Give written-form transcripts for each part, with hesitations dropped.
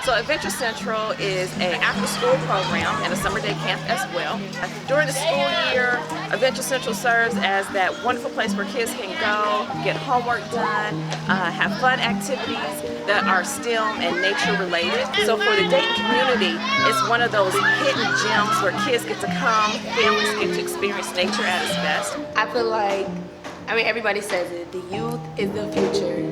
So Adventure Central is an after-school program and a summer day camp as well. During the school year, Adventure Central serves as that wonderful place where kids can go, get homework done, have fun activities that are STEM and nature related. So for the Dayton community, it's one of those hidden gems where kids get to come, families get to experience nature at its best. I feel like, everybody says it, the youth is the future.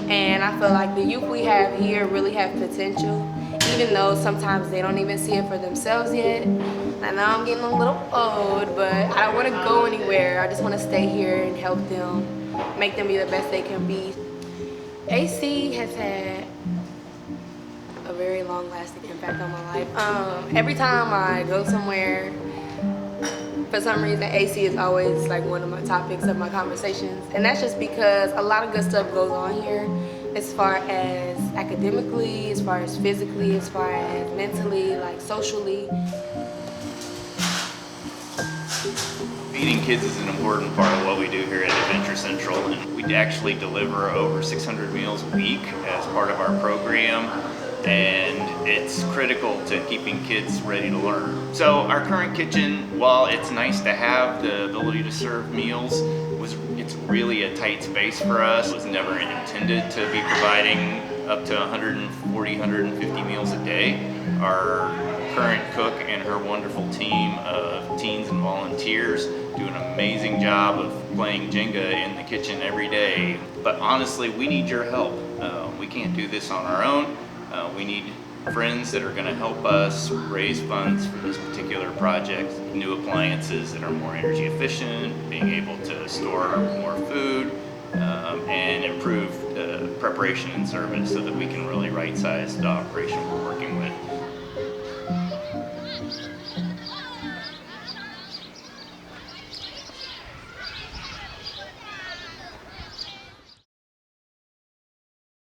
And I feel like the youth we have here really have potential, even though sometimes they don't even see it for themselves yet. I know I'm getting a little old, but I don't want to go anywhere. I just want to stay here and help them, make them be the best they can be. AC has had a very long-lasting impact on my life. Every time I go somewhere, for some reason, AC is always like one of my topics of my conversations. And that's just because a lot of good stuff goes on here as far as academically, as far as physically, as far as mentally, like socially. Feeding kids is an important part of what we do here at Adventure Central, and we actually deliver over 600 meals a week as part of our program. And it's critical to keeping kids ready to learn. So our current kitchen, while it's nice to have the ability to serve meals, it's really a tight space for us. It was never intended to be providing up to 140, 150 meals a day. Our current cook and her wonderful team of teens and volunteers do an amazing job of playing Jenga in the kitchen every day. But honestly, we need your help. We can't do this on our own. We need friends that are going to help us raise funds for this particular project. New appliances that are more energy efficient, being able to store more food, and improve the preparation and service so that we can really right-size the operation we're working with.